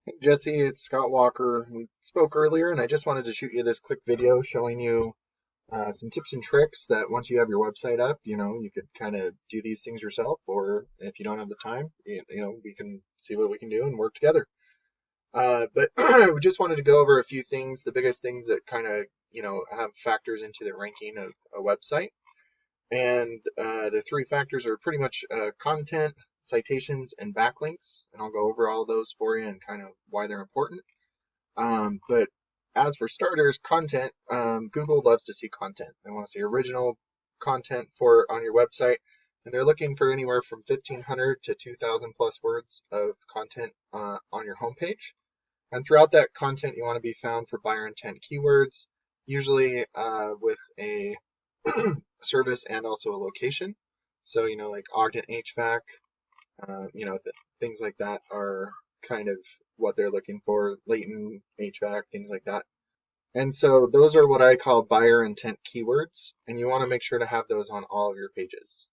Hey Jesse, it's Scott Walker. We spoke earlier, and I just wanted to shoot you this quick video showing you some tips and tricks that once you have your website up, you could kind of do these things yourself, or if you don't have the time, we can see what we can do and work together. But we just wanted to go over a few things, the biggest things that kind of, have factors into the ranking of a website. And the three factors are pretty much content, citations, and backlinks. And I'll go over all those for you and kind of why they're important. But as for starters, content, Google loves to see content. They want to see original content on your website. And they're looking for anywhere from 1,500 to 2,000 plus words of content on your homepage. And throughout that content, you want to be found for buyer intent keywords, usually with a service and also a location. So, like Ogden HVAC, things like that are kind of what they're looking for, Layton HVAC, things like that. And so those are what I call buyer intent keywords, and you want to make sure to have those on all of your pages.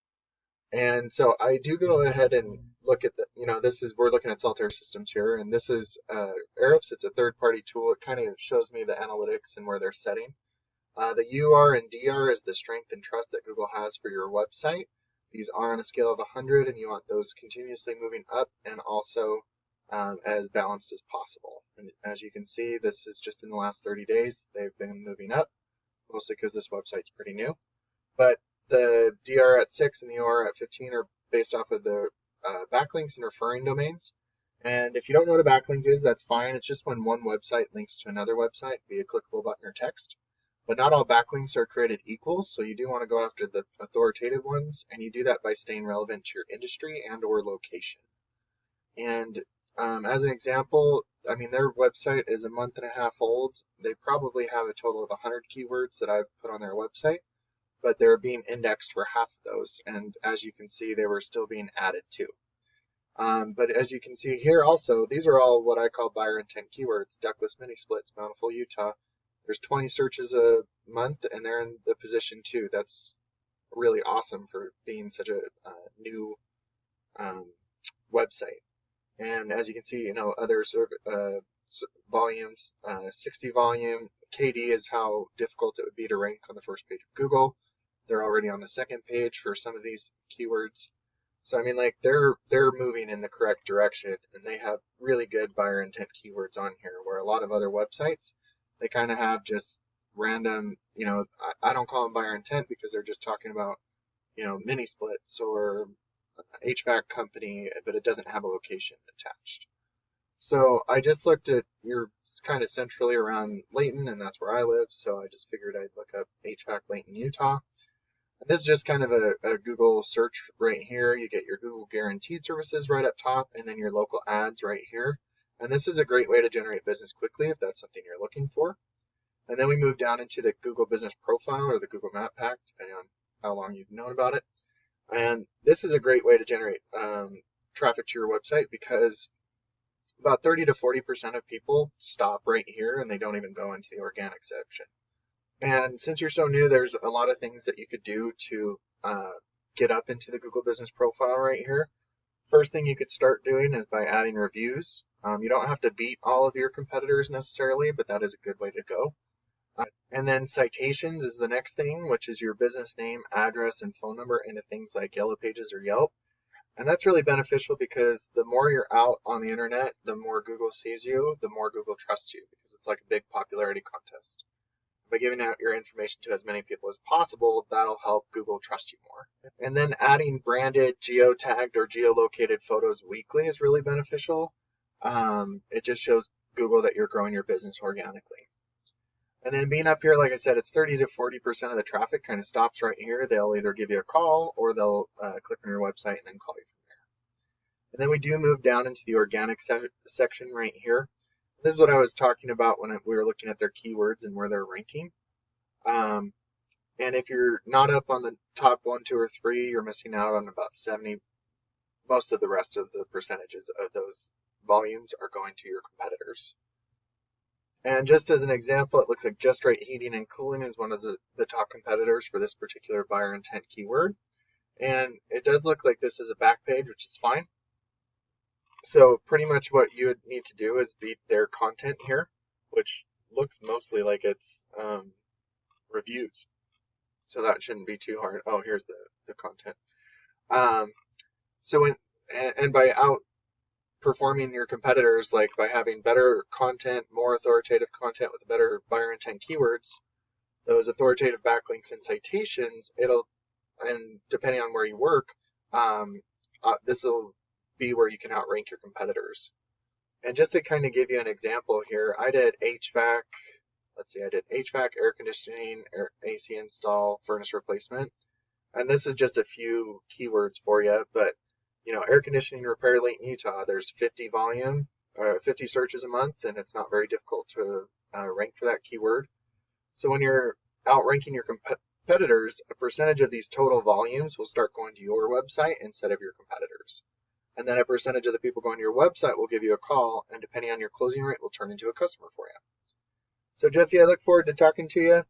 And so I do go ahead and look at we're looking at Saltair Systems here, and this is Ahrefs. It's a third-party tool. It kind of shows me the analytics and where they're setting. The UR and DR is the strength and trust that Google has for your website. These are on a scale of 100, and you want those continuously moving up and also as balanced as possible. And as you can see, this is just in the last 30 days. They've been moving up, mostly because this website's pretty new. But the DR at 6 and the UR at 15 are based off of the backlinks and referring domains. And if you don't know what a backlink is, that's fine. It's just when one website links to another website via clickable button or text. But not all backlinks are created equal, so you do want to go after the authoritative ones, and you do that by staying relevant to your industry and or location. And as an example, their website is a month and a half old. They probably have a total of 100 keywords that I've put on their website, but they're being indexed for half of those. And as you can see, they were still being added to. But as you can see here also, these are all what I call buyer intent keywords. Ductless mini splits, Bountiful, Utah. There's 20 searches a month, and they're in the position 2. That's really awesome for being such a new website. And as you can see, other volumes, 60 volume. KD is how difficult it would be to rank on the first page of Google. They're already on the second page for some of these keywords. So they're moving in the correct direction, and they have really good buyer intent keywords on here, where a lot of other websites, they kind of have just random, I don't call them buyer intent because they're just talking about, mini splits or HVAC company, but it doesn't have a location attached. So I just looked at, you're kind of centrally around Layton, and that's where I live. So I just figured I'd look up HVAC Layton, Utah. And this is just kind of a Google search right here. You get your Google guaranteed services right up top, and then your local ads right here. And this is a great way to generate business quickly if that's something you're looking for. And then we move down into the Google Business Profile or the Google Map Pack, depending on how long you've known about it. And this is a great way to generate traffic to your website because about 30 to 40% of people stop right here and they don't even go into the organic section. And since you're so new, there's a lot of things that you could do to get up into the Google Business Profile right here. First thing you could start doing is by adding reviews. You don't have to beat all of your competitors necessarily, but that is a good way to go. And then citations is the next thing, which is your business name, address, and phone number into things like Yellow Pages or Yelp. And that's really beneficial because the more you're out on the internet, the more Google sees you, the more Google trusts you, because it's like a big popularity contest. By giving out your information to as many people as possible, that'll help Google trust you more. And then adding branded, geotagged, or geolocated photos weekly is really beneficial. It just shows Google that you're growing your business organically. And then being up here, like I said, it's 30 to 40% of the traffic kind of stops right here. They'll either give you a call or they'll click on your website and then call you from there. And then we do move down into the organic section right here. This is what I was talking about when we were looking at their keywords and where they're ranking. And if you're not up on the top 1, 2, or 3, you're missing out on about 70. Most of the rest of the percentages of those volumes are going to your competitors. And just as an example, it looks like Just Right Heating and Cooling is one of the top competitors for this particular buyer intent keyword. And it does look like this is a back page, which is fine. So pretty much what you would need to do is beat their content here, which looks mostly like it's reviews. So that shouldn't be too hard. Oh, here's the content. Um, so when and by outperforming your competitors, like by having better content, more authoritative content with better buyer intent keywords, those authoritative backlinks and citations, and depending on where you work, this will be where you can outrank your competitors. And just to kind of give you an example here, I did HVAC. Let's see, I did HVAC, air conditioning, AC install, furnace replacement. And this is just a few keywords for you, but air conditioning repair, Layton, Utah. There's 50 searches a month, and it's not very difficult to rank for that keyword. So when you're outranking your competitors, a percentage of these total volumes will start going to your website instead of your competitors. And then a percentage of the people going to your website will give you a call, and depending on your closing rate, will turn into a customer for you. So Jesse, I look forward to talking to you.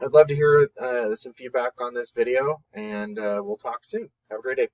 I'd love to hear some feedback on this video, and we'll talk soon. Have a great day.